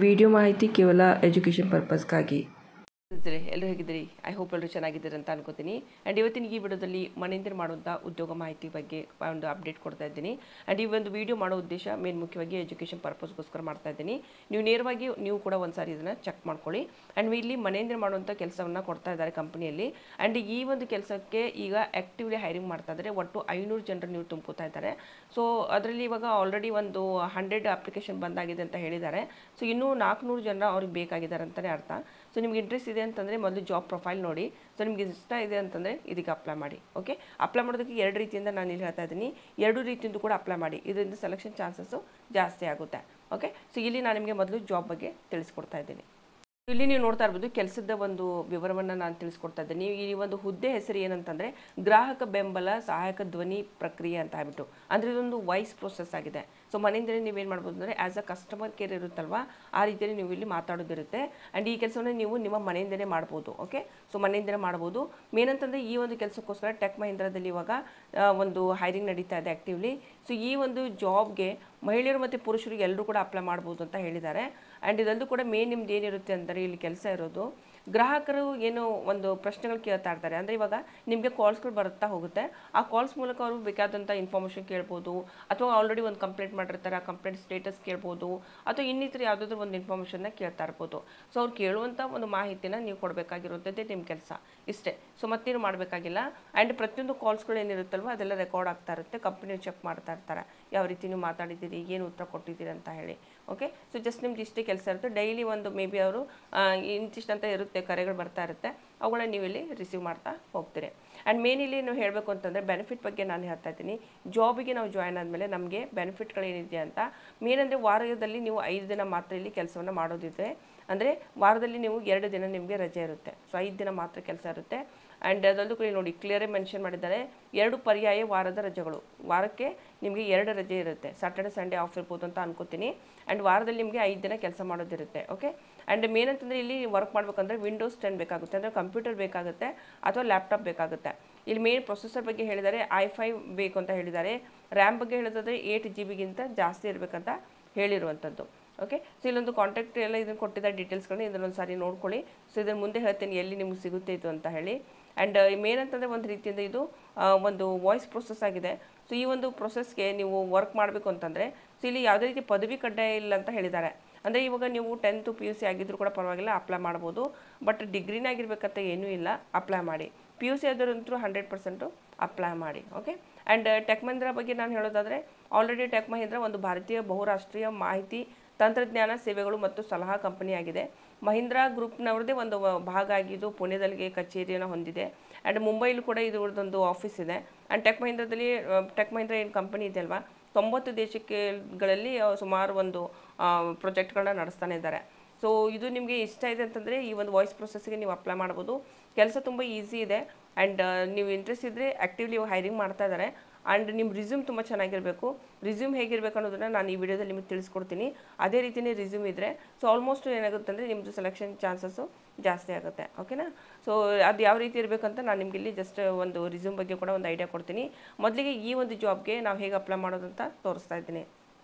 Video ಮಾಹಿತಿ ಕೇವಲ education ಪರ್ಪಸ್ಗಾಗಿ. ಎಲ್ಲರೂ ಹೇಗಿದ್ದೀರಿ? ಐ ಹೋಪ್ ಎಲ್ಲರೂ ಚೆನ್ನಾಗಿದ್ದೀರಿ ಅಂತ ಅನ್ಕೋತೀನಿ. ಆ್ಯಂಡ್ ಇವತ್ತಿನ ಈ ವಿಡಿಯೋದಲ್ಲಿ ಮನೆಯಿಂದ ಮಾಡುವಂಥ ಉದ್ಯೋಗ ಮಾಹಿತಿ ಬಗ್ಗೆ ಒಂದು ಅಪ್ಡೇಟ್ ಕೊಡ್ತಾ ಇದ್ದೀನಿ. ಆ್ಯಂಡ್ ಈ ಒಂದು ವಿಡಿಯೋ ಮಾಡೋ ಉದ್ದೇಶ ಮೇನ್ ಮುಖ್ಯವಾಗಿ ಎಜುಕೇಷನ್ ಪರ್ಪಸ್ಗೋಸ್ಕರ ಮಾಡ್ತಾ ಇದ್ದೀನಿ. ನೀವು ನೇರವಾಗಿ ನೀವು ಕೂಡ ಒಂದ್ಸಾರಿ ಇದನ್ನು ಚೆಕ್ ಮಾಡ್ಕೊಳ್ಳಿ. ಆ್ಯಂಡ್ ಇಲ್ಲಿ ಮನೆಯಿಂದ ಮಾಡುವಂಥ ಕೆಲಸವನ್ನು ಕೊಡ್ತಾ ಇದ್ದಾರೆ ಕಂಪನಿಯಲ್ಲಿ. ಆ್ಯಂಡ್ ಈ ಒಂದು ಕೆಲಸಕ್ಕೆ ಈಗ ಆ್ಯಕ್ಟಿವ್ಲಿ ಹೈರಿಂಗ್ ಮಾಡ್ತಾ ಇದ್ದಾರೆ. ಒಟ್ಟು 500 ಜನರು ನೀವು ತುಂಬ್ಕೋತಾ ಇದ್ದಾರೆ. ಸೊ ಅದರಲ್ಲಿ ಇವಾಗ ಆಲ್ರೆಡಿ ಒಂದು 100 ಅಪ್ಲಿಕೇಶನ್ ಬಂದಾಗಿದೆ ಅಂತ ಹೇಳಿದ್ದಾರೆ. ಸೊ ಇನ್ನೂ 400 ಜನ ಅವ್ರಿಗೆ ಬೇಕಾಗಿದ್ದಾರೆ ಅಂತಲೇ ಅರ್ಥ. ಸೊ ನಿಮ್ಗೆ ಇಂಟ್ರೆಸ್ಟ್ ಇದೆ ಅಂತಂದರೆ ಮೊದಲು ಜಾಬ್ ಪ್ರೊಫೈಲ್ ನೋಡಿ. ಸೊ ನಿಮ್ಗೆ ಇಷ್ಟ ಇದೆ ಅಂತಂದರೆ ಇದಕ್ಕೆ ಅಪ್ಲೈ ಮಾಡಿ. ಓಕೆ, ಅಪ್ಲೈ ಮಾಡೋದಕ್ಕೆ 2 ರೀತಿಯಿಂದ ನಾನು ಇಲ್ಲಿ ಹೇಳ್ತಾ ಇದ್ದೀನಿ. 2 ರೀತಿಯಿಂದ ಕೂಡ ಅಪ್ಲೈ ಮಾಡಿ. ಇದರಿಂದ ಸೆಲೆಕ್ಷನ್ ಚಾನ್ಸಸ್ಸು ಜಾಸ್ತಿ ಆಗುತ್ತೆ. ಓಕೆ, ಸೊ ಇಲ್ಲಿ ನಾನು ನಿಮಗೆ ಮೊದಲು ಜಾಬ್ ಬಗ್ಗೆ ತಿಳಿಸ್ಕೊಡ್ತಾ ಇದ್ದೀನಿ. ಇಲ್ಲಿ ನೀವು ನೋಡ್ತಾ ಇರ್ಬೋದು ಕೆಲಸದ ಒಂದು ವಿವರವನ್ನು ನಾನು ತಿಳಿಸ್ಕೊಡ್ತಾ ಇದ್ದೀನಿ. ಈ ಒಂದು ಹುದ್ದೆ ಹೆಸರು ಏನಂತಂದರೆ ಗ್ರಾಹಕ ಬೆಂಬಲ ಸಹಾಯಕ ಧ್ವನಿ ಪ್ರಕ್ರಿಯೆ ಅಂತ ಹೇಳ್ಬಿಟ್ಟು, ಅಂದರೆ ಇದೊಂದು ವಾಯ್ಸ್ ಪ್ರೊಸೆಸ್ ಆಗಿದೆ. ಸೊ ಮನೆಯಿಂದಲೇ ನೀವೇನು ಮಾಡ್ಬೋದು ಅಂದರೆ ಆ್ಯಸ್ ಅ ಕಸ್ಟಮರ್ ಕೇರ್ ಇರುತ್ತಲ್ವ, ಆ ರೀತಿಯಲ್ಲಿ ನೀವು ಇಲ್ಲಿ ಮಾತಾಡೋದಿರುತ್ತೆ. ಆ್ಯಂಡ್ ಈ ಕೆಲಸವನ್ನು ನೀವು ನಿಮ್ಮ ಮನೆಯಿಂದಲೇ ಮಾಡ್ಬೋದು. ಓಕೆ, ಸೊ ಮನೆಯಿಂದಲೇ ಮಾಡ್ಬೋದು. ಮೇನ್ ಅಂತಂದರೆ ಈ ಒಂದು ಕೆಲಸಕ್ಕೋಸ್ಕರ ಟೆಕ್ ಮಹೀಂದ್ರಾದಲ್ಲಿ ಇವಾಗ ಒಂದು ಹೈರಿಂಗ್ ನಡೀತಾ ಇದೆ ಆ್ಯಕ್ಟಿವ್ಲಿ. ಸೊ ಈ ಒಂದು ಜಾಬ್ಗೆ ಮಹಿಳೆಯರು ಮತ್ತು ಪುರುಷರಿಗೆ ಎಲ್ಲರೂ ಕೂಡ ಅಪ್ಲೈ ಮಾಡ್ಬೋದು ಅಂತ ಹೇಳಿದ್ದಾರೆ. ಆ್ಯಂಡ್ ಇದೆಲ್ಲೂ ಕೂಡ ಮೇನ್ ನಿಮ್ದು ಏನಿರುತ್ತೆ ಅಂದರೆ ಇಲ್ಲಿ ಕೆಲಸ ಇರೋದು, ಗ್ರಾಹಕರು ಏನು ಒಂದು ಪ್ರಶ್ನೆಗಳು ಕೇಳ್ತಾ ಇರ್ತಾರೆ. ಅಂದರೆ ಇವಾಗ ನಿಮಗೆ ಕಾಲ್ಸ್ಗಳು ಬರುತ್ತಾ ಹೋಗುತ್ತೆ. ಆ ಕಾಲ್ಸ್ ಮೂಲಕ ಅವರು ಬೇಕಾದಂಥ ಇನ್ಫಾರ್ಮೇಷನ್ ಕೇಳ್ಬೋದು, ಅಥವಾ ಆಲ್ರೆಡಿ ಒಂದು ಕಂಪ್ಲೇಂಟ್ ಮಾಡಿರ್ತಾರೆ, ಆ ಕಂಪ್ಲೇಂಟ್ ಸ್ಟೇಟಸ್ ಕೇಳ್ಬೋದು, ಅಥವಾ ಇನ್ನಿತರ ಯಾವುದಾದ್ರೂ ಒಂದು ಇನ್ಫಾರ್ಮೇಷನ್ನ ಕೇಳ್ತಾ ಇರ್ಬೋದು. ಸೊ ಅವ್ರು ಕೇಳುವಂಥ ಒಂದು ಮಾಹಿತಿನ ನೀವು ಕೊಡಬೇಕಾಗಿರುತ್ತದೆ ನಿಮ್ಮ ಕೆಲಸ, ಇಷ್ಟೇ. ಸೊ ಮತ್ತೇನು ಮಾಡಬೇಕಾಗಿಲ್ಲ. ಆ್ಯಂಡ್ ಪ್ರತಿಯೊಂದು ಕಾಲ್ಸ್ಗಳು ಏನಿರುತ್ತಲ್ವ ಅದೆಲ್ಲ ರೆಕಾರ್ಡ್ ಆಗ್ತಾ ಇರುತ್ತೆ. ಕಂಪ್ನಿ ಚೆಕ್ ಮಾಡ್ತಾ ಇರ್ತಾರೆ ಯಾವ ರೀತಿ ನೀವು ಮಾತಾಡಿದ್ದೀರಿ, ಏನು ಉತ್ತರ ಕೊಟ್ಟಿದ್ದೀರಿ ಅಂತ ಹೇಳಿ. ಓಕೆ, ಸೊ ಜಸ್ಟ್ ನಿಮ್ದು ಇಷ್ಟೇ ಕೆಲಸ ಇರುತ್ತೆ. ಡೈಲಿ ಒಂದು ಮೇ ಬಿ ಅವರು ಇಂತಿಷ್ಟಂತ ಇರುತ್ತೆ, ಕರೆಗಳು ಬರ್ತಾ ಇರುತ್ತೆ, ಅವುಗಳನ್ನ ನೀವು ಇಲ್ಲಿ ರಿಸೀವ್ ಮಾಡ್ತಾ ಹೋಗ್ತೀರಿ. ಆ್ಯಂಡ್ ಮೇನ್ ಇಲ್ಲಿ ನಾವು ಹೇಳಬೇಕು ಅಂತಂದರೆ ಬೆನಿಫಿಟ್ ಬಗ್ಗೆ ನಾನು ಹೇಳ್ತಾ ಇದ್ದೀನಿ. ಜಾಬಿಗೆ ನಾವು ಜಾಯ್ನ್ ಆದಮೇಲೆ ನಮಗೆ ಬೆನಿಫಿಟ್ಗಳೇನಿದೆ ಅಂತ, ಮೇನ್ ಅಂದರೆ ವಾರದಲ್ಲಿ ನೀವು 5 ದಿನ ಮಾತ್ರ ಇಲ್ಲಿ ಕೆಲಸವನ್ನು ಮಾಡೋದಿದೆ. ಅಂದರೆ ವಾರದಲ್ಲಿ ನೀವು 2 ದಿನ ನಿಮಗೆ ರಜೆ ಇರುತ್ತೆ. ಸೊ 5 ದಿನ ಮಾತ್ರ ಕೆಲಸ ಇರುತ್ತೆ. ಆ್ಯಂಡ್ ಅದೊಂದು ಕೂಡ ನೋಡಿ ಕ್ಲಿಯರೇ ಮೆನ್ಷನ್ ಮಾಡಿದ್ದಾರೆ, 2 ಪರ್ಯಾಯ ವಾರದ ರಜೆಗಳು. ವಾರಕ್ಕೆ ನಿಮಗೆ 2 ರಜೆ ಇರುತ್ತೆ. ಸ್ಯಾಟರ್ಡೆ ಸಂಡೇ ಆಫ್ ಇರ್ಬೋದು ಅಂತ ಅನ್ಕೋತೀನಿ. ಆ್ಯಂಡ್ ವಾರದಲ್ಲಿ ನಿಮಗೆ 5 ದಿನ ಕೆಲಸ ಮಾಡೋದಿರುತ್ತೆ. ಓಕೆ, ಆ್ಯಂಡ್ ಮೇನ್ ಅಂತಂದರೆ ಇಲ್ಲಿ ವರ್ಕ್ ಮಾಡಬೇಕಂದ್ರೆ Windows 10 ಬೇಕಾಗುತ್ತೆ, ಅಂದರೆ ಕಂಪ್ಯೂಟರ್ ಬೇಕಾಗುತ್ತೆ ಅಥವಾ ಲ್ಯಾಪ್ಟಾಪ್ ಬೇಕಾಗುತ್ತೆ. ಇಲ್ಲಿ ಮೇನ್ ಪ್ರೊಸೆಸರ್ ಬಗ್ಗೆ ಹೇಳಿದ್ದಾರೆ, i5 ಬೇಕು ಅಂತ ಹೇಳಿದ್ದಾರೆ. ರ್ಯಾಮ್ ಬಗ್ಗೆ ಹೇಳಿದ್ರೆ 8 GB ಜಾಸ್ತಿ ಇರಬೇಕಂತ ಹೇಳಿರುವಂಥದ್ದು. ಓಕೆ, ಸೊ ಇಲ್ಲೊಂದು ಕಾಂಟ್ಯಾಕ್ಟ್ ಎಲ್ಲ ಇದನ್ನು ಕೊಟ್ಟಿದ್ದಾರೆ ಡೀಟೇಲ್ಸ್ಗಳನ್ನ, ಇದನ್ನೊಂದು ಸಾರಿ ನೋಡ್ಕೊಳ್ಳಿ. ಸೊ ಇದನ್ನು ಮುಂದೆ ಹೇಳ್ತೀನಿ ಎಲ್ಲಿ ನಿಮ್ಗೆ ಸಿಗುತ್ತೆ ಇದು ಅಂತ ಹೇಳಿ. ಆ್ಯಂಡ್ ಮೇನ್ ಅಂತಂದರೆ ಒಂದು ರೀತಿಯಿಂದ ಇದು ಒಂದು ವಾಯ್ಸ್ ಪ್ರೊಸೆಸ್ ಆಗಿದೆ. ಸೊ ಈ ಒಂದು ಪ್ರೊಸೆಸ್ಗೆ ನೀವು ವರ್ಕ್ ಮಾಡಬೇಕು ಅಂತಂದರೆ ಸೊ ಇಲ್ಲಿ ಯಾವುದೇ ರೀತಿ ಪದವಿ ಕಡ್ಡಾಯ ಇಲ್ಲ ಅಂತ ಹೇಳಿದ್ದಾರೆ. ಅಂದರೆ ಇವಾಗ ನೀವು 10th PUC ಆಗಿದ್ದರೂ ಕೂಡ ಪರವಾಗಿಲ್ಲ, ಅಪ್ಲೈ ಮಾಡ್ಬೋದು. ಬಟ್ ಡಿಗ್ರಿನೇ ಆಗಿರ್ಬೇಕಂತ ಏನೂ ಇಲ್ಲ, ಅಪ್ಲೈ ಮಾಡಿ. PUC ಆದರಂತೂ 100% ಅಪ್ಲೈ ಮಾಡಿ. ಓಕೆ, ಆ್ಯಂಡ್ ಟೆಕ್ ಮಹೀಂದ್ರಾ ಬಗ್ಗೆ ನಾನು ಹೇಳೋದಾದರೆ ಆಲ್ರೆಡಿ ಟೆಕ್ ಮಹೀಂದ್ರಾ ಒಂದು ಭಾರತೀಯ ಬಹುರಾಷ್ಟ್ರೀಯ ಮಾಹಿತಿ ತಂತ್ರಜ್ಞಾನ ಸೇವೆಗಳು ಮತ್ತು ಸಲಹಾ ಕಂಪನಿಯಾಗಿದೆ. ಮಹೀಂದ್ರಾ ಗ್ರೂಪ್ನವ್ರದ್ದೇ ಒಂದು ಭಾಗ ಆಗಿದ್ದು ಪುಣೆದಲ್ಲಿ ಕಚೇರಿಯನ್ನು ಹೊಂದಿದೆ. ಆ್ಯಂಡ್ ಮುಂಬೈಲೂ ಕೂಡ ಇದರದ್ದೊಂದು ಆಫೀಸ್ ಇದೆ. ಆ್ಯಂಡ್ ಟೆಕ್ ಮಹೀಂದ್ರಾ ಏನು ಕಂಪನಿ ಇದೆ ಅಲ್ವಾ, 90 ದೇಶಗಳಲ್ಲಿ ಸುಮಾರು ಒಂದು ಪ್ರಾಜೆಕ್ಟ್ಗಳನ್ನ ನಡೆಸ್ತಾನೆ ಇದ್ದಾರೆ. ಸೊ ಇದು ನಿಮಗೆ ಇಷ್ಟ ಇದೆ ಅಂತಂದರೆ ಈ ಒಂದು ವಾಯ್ಸ್ ಪ್ರೊಸೆಸ್ಗೆ ನೀವು ಅಪ್ಲೈ ಮಾಡ್ಬೋದು. ಕೆಲಸ ತುಂಬ ಈಸಿ ಇದೆ. ಆ್ಯಂಡ್ ನೀವು ಇಂಟ್ರೆಸ್ಟ್ ಇದ್ದರೆ ಆ್ಯಕ್ಟಿವ್ಲಿ ಹೈರಿಂಗ್ ಮಾಡ್ತಾ ಇದ್ದಾರೆ. ಆ್ಯಂಡ್ ನಿಮ್ಮ ರಿಸ್ಯೂಮ್ ತುಂಬ ಚೆನ್ನಾಗಿರಬೇಕು. ರಿಸ್ಯೂಮ್ ಹೇಗಿರಬೇಕು ಅನ್ನೋದನ್ನು ನಾನು ಈ ವಿಡಿಯೋದಲ್ಲಿ ನಿಮಗೆ ತಿಳಿಸ್ಕೊಡ್ತೀನಿ. ಅದೇ ರೀತಿಯೇ ರಿಸ್ಯೂಮ್ ಇದ್ದರೆ ಸೊ ಆಲ್ಮೋಸ್ಟ್ ಏನಾಗುತ್ತೆ ಅಂದರೆ ನಿಮ್ಮದು ಸೆಲೆಕ್ಷನ್ ಚಾನ್ಸಸ್ಸು ಜಾಸ್ತಿ ಆಗುತ್ತೆ. ಓಕೆನಾ, ಸೊ ಅದು ಯಾವ ರೀತಿ ಇರಬೇಕಂತ ನಾನು ನಿಮಗೆ ಇಲ್ಲಿ ಜಸ್ಟ್ ಒಂದು ರಿಸ್ಯೂಮ್ ಬಗ್ಗೆ ಕೂಡ ಒಂದು ಐಡಿಯಾ ಕೊಡ್ತೀನಿ. ಮೊದಲಿಗೆ ಈ ಒಂದು ಜಾಬ್ಗೆ ನಾವು ಹೇಗೆ ಅಪ್ಲೈ ಮಾಡೋದಂತ ತೋರಿಸ್ತಾ ಇದ್ದೀನಿ.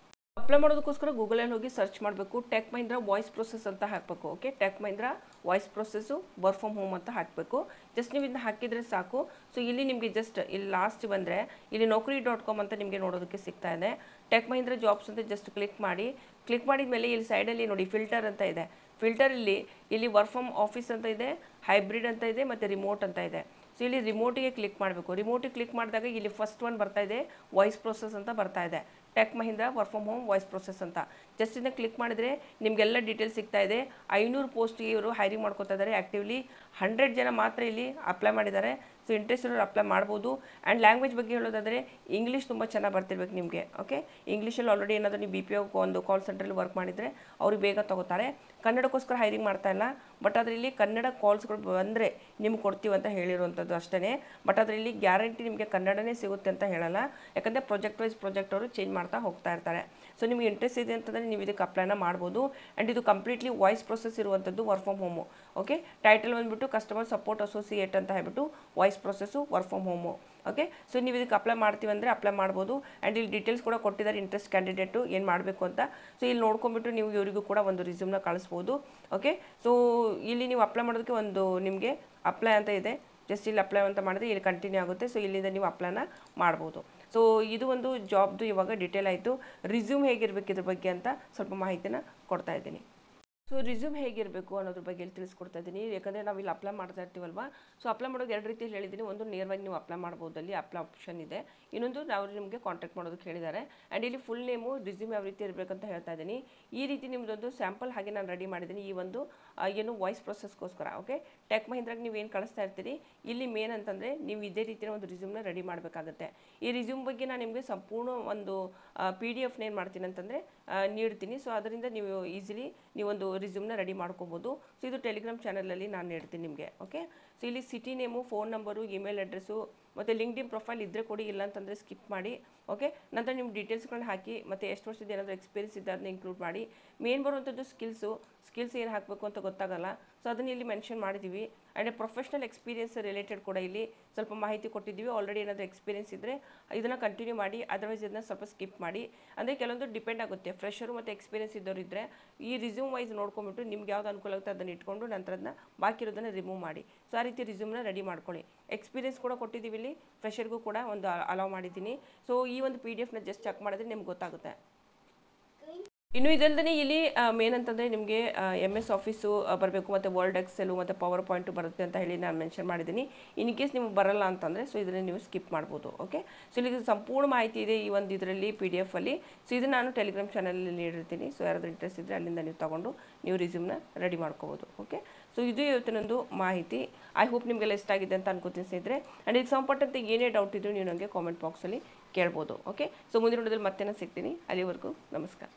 ಅಪ್ಲೈ ಮಾಡೋದಕ್ಕೋಸ್ಕರ ಗೂಗಲಲ್ಲಿ ಹೋಗಿ ಸರ್ಚ್ ಮಾಡಬೇಕು, ಟೆಕ್ ಮಹೀಂದ್ರಾ ವಾಯ್ಸ್ ಪ್ರೊಸೆಸ್ ಅಂತ ಹಾಕಬೇಕು. Okay, tech Mahindra voice process work from home ಅಂತ ಹಾಕಬೇಕು. ಜಸ್ಟ್ ನೀವು ಇದನ್ನ ಹಾಕಿದರೆ ಸಾಕು. ಸೊ ಇಲ್ಲಿ ನಿಮಗೆ ಜಸ್ಟ್ ಇಲ್ಲಿ ಲಾಸ್ಟ್ ಬಂದರೆ ಇಲ್ಲಿ naukri.com ಅಂತ ನಿಮಗೆ ನೋಡೋದಕ್ಕೆ ಸಿಗ್ತಾ ಇದೆ. ಟೆಕ್ ಮಹೀಂದ್ರಾ ಜಾಬ್ಸ್ ಅಂತ ಜಸ್ಟ್ ಕ್ಲಿಕ್ ಮಾಡಿದ ಮೇಲೆ ಇಲ್ಲಿ ಸೈಡಲ್ಲಿ ನೋಡಿ ಫಿಲ್ಟರ್ ಅಂತ ಇದೆ. ಫಿಲ್ಟರಲ್ಲಿ ಇಲ್ಲಿ ವರ್ಕ್ ಫ್ರಮ್ ಆಫೀಸ್ ಅಂತ ಇದೆ, ಹೈಬ್ರಿಡ್ ಅಂತ ಇದೆ, ಮತ್ತು ರಿಮೋಟ್ ಅಂತ ಇದೆ. ಸೊ ಇಲ್ಲಿ ರಿಮೋಟಿಗೆ ಕ್ಲಿಕ್ ಮಾಡಬೇಕು. ರಿಮೋಟಿಗೆ ಕ್ಲಿಕ್ ಮಾಡಿದಾಗ ಇಲ್ಲಿ ಫಸ್ಟ್ ಒನ್ ಬರ್ತಾ ಇದೆ, ವಾಯ್ಸ್ ಪ್ರೊಸೆಸ್ ಅಂತ ಬರ್ತಾ ಇದೆ. Tech Mahindra work from home voice process ಅಂತ ಜಸ್ಟ್ ಇದನ್ನ ಕ್ಲಿಕ್ ಮಾಡಿದರೆ ನಿಮಗೆಲ್ಲ ಡೀಟೇಲ್ಸ್ ಸಿಗ್ತಾ ಇದೆ. 500 ಪೋಸ್ಟ್ಗೆ ಇವರು ಹೈರಿಂಗ್ ಮಾಡ್ಕೋತಾ ಇದ್ದಾರೆ. ಆ್ಯಕ್ಟಿವ್ಲಿ 100 ಜನ ಮಾತ್ರ ಇಲ್ಲಿ ಅಪ್ಲೈ ಮಾಡಿದ್ದಾರೆ. ಸೊ ಇಂಟ್ರೆಸ್ಟ್ ಇರೋರು ಅಪ್ಲೈ ಮಾಡ್ಬೋದು. ಆ್ಯಂಡ್ ಲ್ಯಾಂಗ್ವೇಜ್ ಬಗ್ಗೆ ಹೇಳೋದಾದರೆ ಇಂಗ್ಲೀಷ್ ತುಂಬ ಚೆನ್ನಾಗಿ ಬರ್ತಿರ್ಬೇಕು ನಿಮಗೆ. ಓಕೆ, ಇಂಗ್ಲೀಷಲ್ಲಿ ಆಲ್ರೆಡಿ ಏನಾದರೂ ನೀವು BPO ಒಂದು ಕಾಲ್ ಸೆಂಟ್ರಲ್ಲಿ ವರ್ಕ್ ಮಾಡಿದರೆ ಅವ್ರಿಗೆ ಬೇಗ ತಗೋತಾರೆ. ಕನ್ನಡಕ್ಕೋಸ್ಕರ ಹೈರಿಂಗ್ ಮಾಡ್ತಾ ಇಲ್ಲ, ಬಟ್ ಅದರಲ್ಲಿ ಕನ್ನಡ ಕಾಲ್ಸ್ಗಳು ಬಂದರೆ ನಿಮ್ಗೆ ಕೊಡ್ತೀವಿ ಅಂತ ಹೇಳಿರುವಂಥದ್ದು ಅಷ್ಟೇ. ಬಟ್ ಅದರಲ್ಲಿ ಗ್ಯಾರಂಟಿ ನಿಮಗೆ ಕನ್ನಡನೇ ಸಿಗುತ್ತೆ ಅಂತ ಹೇಳಲ್ಲ, ಯಾಕಂದರೆ ಪ್ರಾಜೆಕ್ಟ್ ವೈಸ್ ಪ್ರಾಜೆಕ್ಟ್ ಅವರು ಚೇಂಜ್ ಮಾಡ್ತಾ ಹೋಗ್ತಾ ಇರ್ತಾರೆ. ಸೊ ನಿಮಗೆ ಇಂಟ್ರೆಸ್ಟ್ ಇದೆ ಅಂತಂದರೆ ನೀವು ಇದಕ್ಕೆ ಅಪ್ಲೈನ ಮಾಡ್ಬೋದು. ಆ್ಯಂಡ್ ಇದು ಕಂಪ್ಲೀಟ್ಲಿ ವಾಯ್ಸ್ ಪ್ರೊಸೆಸ್ ಇರುವಂಥದ್ದು, work from home. Okay, title ಬಂದುಬಿಟ್ಟು ಕಸ್ಟಮರ್ ಸಪೋರ್ಟ್ ಅಸೋಸಿಯೇಟ್ ಅಂತ ಹೇಳ್ಬಿಟ್ಟು voice process, work from home. Okay, so ನೀವು ಇದಕ್ಕೆ ಅಪ್ಲೈ ಮಾಡ್ತೀವಿ ಅಂದರೆ ಅಪ್ಲೈ ಮಾಡ್ಬೋದು. ಆ್ಯಂಡ್ ಇಲ್ಲಿ ಡೀಟೇಲ್ಸ್ ಕೂಡ ಕೊಟ್ಟಿದ್ದಾರೆ, ಇಂಟ್ರೆಸ್ಟ್ ಕ್ಯಾಂಡಿಡೇಟು ಏನು ಮಾಡಬೇಕು ಅಂತ. ಸೊ ಇಲ್ಲಿ ನೋಡ್ಕೊಂಬಿಟ್ಟು ನೀವು ಇವರಿಗೂ ಕೂಡ ಒಂದು ರಿಸ್ಯೂಮ್ನ ಕಳಿಸ್ಬೋದು. ಓಕೆ, ಸೊ ಇಲ್ಲಿ ನೀವು ಅಪ್ಲೈ ಮಾಡೋದಕ್ಕೆ ಒಂದು ನಿಮಗೆ ಅಪ್ಲೈ ಅಂತ ಇದೆ, ಜಸ್ಟ್ ಇಲ್ಲಿ ಅಪ್ಲೈ ಅಂತ ಮಾಡಿದ್ರೆ ಇಲ್ಲಿ ಕಂಟಿನ್ಯೂ ಆಗುತ್ತೆ. ಸೊ ಇಲ್ಲಿಂದ ನೀವು ಅಪ್ಲೈನ ಮಾಡ್ಬೋದು. ಸೊ ಇದು ಒಂದು ಜಾಬ್ದು ಇವಾಗ ಡೀಟೇಲ್ ಆಯಿತು. ರಿಸ್ಯೂಮ್ ಹೇಗಿರಬೇಕು ಇದ್ರ ಬಗ್ಗೆ ಅಂತ ಸ್ವಲ್ಪ ಮಾಹಿತಿನ ಕೊಡ್ತಾ ಇದ್ದೀನಿ. ಸೊ ರಿಸ್ಯೂಮ್ ಹೇಗಿರಬೇಕು ಅನ್ನೋದ್ರ ಬಗ್ಗೆ ಇಲ್ಲಿ ತಿಳಿಸ್ಕೊಡ್ತಾ ಇದ್ದೀನಿ. ಯಾಕಂದರೆ ನಾವು ಇಲ್ಲಿ ಅಪ್ಲೈ ಮಾಡ್ತಾ ಇರ್ತೀವಲ್ವಾ, ಸೊ ಅಪ್ಲೈ ಮಾಡೋದು ಎರಡು ರೀತಿಯಲ್ಲಿ ಹೇಳಿದ್ದೀನಿ. ಒಂದು ನೇರವಾಗಿ ನೀವು ಅಪ್ಲೈ ಮಾಡ್ಬೋದು, ಅಲ್ಲಿ ಅಪ್ಲೈ ಆಪ್ಷನ್ ಇದೆ. ಇನ್ನೊಂದು ನಾವು ನಿಮಗೆ ಕಾಂಟ್ಯಾಕ್ಟ್ ಮಾಡೋದಕ್ಕೆ ಹೇಳಿದ್ದಾರೆ. ಆ್ಯಂಡ್ ಇಲ್ಲಿ ಫುಲ್ ನೇಮು, ರಿಸ್ಯೂಮ್ ಯಾವ ರೀತಿ ಇರಬೇಕಂತ ಹೇಳ್ತಾ ಇದ್ದೀನಿ. ಈ ರೀತಿ ನಿಮ್ಮದೊಂದು ಸ್ಯಾಂಪಲ್ ಹಾಗೆ ನಾನು ರೆಡಿ ಮಾಡಿದ್ದೀನಿ ಈ ಒಂದು ಏನು ವಾಯ್ಸ್ ಪ್ರೊಸೆಸ್ಗೋಸ್ಕರ. ಓಕೆ, ಟೆಕ್ ಮಹೀಂದ್ರಾಗೆ ನೀವು ಏನು ಕಳಿಸ್ತಾ ಇರ್ತೀರಿ, ಇಲ್ಲಿ ಮೇನ್ ಅಂತಂದರೆ ನೀವು ಇದೇ ರೀತಿಯ ಒಂದು ರಿಸ್ಯೂಮ್ನ ರೆಡಿ ಮಾಡಬೇಕಾಗುತ್ತೆ. ಈ ರಿಸ್ಯೂಮ್ ಬಗ್ಗೆ ನಾನು ನಿಮಗೆ ಸಂಪೂರ್ಣ ಒಂದು PDF ಏನು ಮಾಡ್ತೀನಿ ಅಂತಂದರೆ ನೀಡ್ತೀನಿ. ಸೊ ಅದರಿಂದ ನೀವು ಈಸಿಲಿ ನೀವೊಂದು ರಿಸ್ಯೂಮ್ನ ರೆಡಿ ಮಾಡ್ಕೋಬೋದು. ಸೊ ಇದು ಟೆಲಿಗ್ರಾಮ್ ಚಾನಲಲ್ಲಿ ನಾನು ನೀಡ್ತೀನಿ ನಿಮಗೆ. ಓಕೆ, ಸೊ ಇಲ್ಲಿ city name, phone number, email address ಮತ್ತು ಲಿಂಕ್ಡ್ಇನ್ ಪ್ರೊಫೈಲ್ ಇದ್ದರೆ ಕೊಡಿ, ಇಲ್ಲ ಅಂತಂದರೆ ಸ್ಕಿಪ್ ಮಾಡಿ. ಓಕೆ, ನಂತರ ನಿಮ್ಮ ಡೀಟೇಲ್ಸ್ಗಳನ್ನ ಹಾಕಿ ಮತ್ತು ಎಷ್ಟು ವರ್ಷದ ಏನಾದರೂ ಎಕ್ಸ್ಪೀರಿಯನ್ಸ್ ಇದೆ ಅದನ್ನ ಇನ್ಕ್ಲೂಡ್ ಮಾಡಿ. ಮೇನ್ ಬರುವಂಥದ್ದು ಸ್ಕಿಲ್ಸ್ ಏನು ಹಾಕಬೇಕು ಅಂತ ಗೊತ್ತಾಗಲ್ಲ, ಸೊ ಅದನ್ನು ಇಲ್ಲಿ ಮೆನ್ಷನ್ ಮಾಡಿದ್ದೀವಿ. ಆ್ಯಂಡ್ ಪ್ರೊಫೆಷ್ನಲ್ ಎಕ್ಸ್ಪೀರಿಯನ್ಸ್ ರಿಲೇಟೆಡ್ ಕೂಡ ಇಲ್ಲಿ ಸ್ವಲ್ಪ ಮಾಹಿತಿ ಕೊಟ್ಟಿದ್ದೀವಿ. ಆಲ್ರೆಡಿ ಏನಾದರೂ ಎಕ್ಸ್ಪೀರಿಯನ್ಸ್ ಇದ್ದರೆ ಇದನ್ನು ಕಂಟಿನ್ಯೂ ಮಾಡಿ, ಅದರ್ವೈಸ್ ಇದನ್ನ ಸ್ವಲ್ಪ ಸ್ಕಿಪ್ ಮಾಡಿ. ಅಂದರೆ ಕೆಲವೊಂದು ಡಿಪೆಂಡ್ ಆಗುತ್ತೆ, ಫ್ರೆಷರು ಮತ್ತು ಎಕ್ಸ್ಪೀರಿಯನ್ಸ್ ಇದ್ದವರು ಇದ್ದರೆ ಈ ರಿಸ್ಯೂಮ್ ವೈಸ್ ನೋಡ್ಕೊಂಬಿಟ್ಟು ನಿಮ್ಗೆ ಯಾವ್ದು ಅನುಕೂಲ ಆಗುತ್ತೆ ಅದನ್ನು ಇಟ್ಕೊಂಡು ನಂತರ ಅದನ್ನ ಬಾಕಿ ಇರೋದನ್ನು ರಿಮೂವ್ ಮಾಡಿ. ಸೊ ಆ ರೀತಿ ರಿಸ್ಯೂಮ್ನ ರೆಡಿ ಮಾಡ್ಕೊಳ್ಳಿ. ಎಕ್ಸ್ಪೀರಿಯನ್ಸ್ ಕೂಡ ಕೊಟ್ಟಿದ್ದೀವಿ ಇಲ್ಲಿ, ಫ್ರೆಷರ್ಗೂ ಕೂಡ ಒಂದು ಅಲೌ ಮಾಡಿದ್ದೀನಿ. ಸೊ ಈ ಒಂದು PDF ಜಸ್ಟ್ ಚೆಕ್ ಮಾಡಿದ್ರೆ ನಿಮ್ಗೆ ಗೊತ್ತಾಗುತ್ತೆ. ಇನ್ನು ಇದಲ್ಲದೆ ಇಲ್ಲಿ ಮೇನ್ ಅಂತಂದರೆ ನಿಮಗೆ MS ಆಫೀಸು ಬರಬೇಕು, ಮತ್ತು ವರ್ಡ್, ಎಕ್ಸೆಲು ಮತ್ತು ಪವರ್ ಪಾಯಿಂಟು ಬರುತ್ತೆ ಅಂತ ಹೇಳಿ ನಾನು ಮೆನ್ಷನ್ ಮಾಡಿದ್ದೀನಿ. ಇನ್ ಕೇಸ್ ನಿಮ್ಗೆ ಬರಲ್ಲ ಅಂತಂದರೆ ಸೊ ಇದನ್ನು ನೀವು ಸ್ಕಿಪ್ ಮಾಡ್ಬೋದು. ಓಕೆ, ಸೊ ಇಲ್ಲಿ ಸಂಪೂರ್ಣ ಮಾಹಿತಿ ಇದೆ ಈ ಒಂದು ಇದರಲ್ಲಿ PDF ಅಲ್ಲಿ. ಸೊ ಇದನ್ನು ನಾನು ಟೆಲಿಗ್ರಾಮ್ ಚಾನಲಲ್ಲಿ ನೀಡಿರ್ತೀನಿ. ಸೊ ಯಾರಾದರೂ ಇಂಟ್ರೆಸ್ಟ್ ಇದ್ದರೆ ಅಲ್ಲಿಂದ ನೀವು ತೊಗೊಂಡು ನೀವು ರಿಸ್ಯೂಮ್ನ ರೆಡಿ ಮಾಡ್ಕೋಬೋದು. ಓಕೆ, ಸೊ ಇದು ಇವತ್ತಿನೊಂದು ಮಾಹಿತಿ. ಐ ಹೋಪ್ ನಿಮಗೆಲ್ಲ ಇಷ್ಟ ಆಗಿದೆ ಅಂತ ಅನ್ಕೋತೀನಿ ಸ್ನೇಹಿತರೆ. ಆ್ಯಂಡ್ ಇದಕ್ಕೆ ಸಂಬಂಧಪಟ್ಟಂತೆ ಏನೇ ಡೌಟ್ ಇದ್ದರೂ ನೀವು ನನಗೆ ಕಾಮೆಂಟ್ ಬಾಕ್ಸಲ್ಲಿ ಕೇಳ್ಬೋದು. ಓಕೆ, ಸೊ ಮುಂದಿನ ವಿಡಿಯೋದಲ್ಲಿ ಮತ್ತೆ ನಾನು ಸಿಗ್ತೀನಿ. ಅಲ್ಲಿವರೆಗೂ ನಮಸ್ಕಾರ.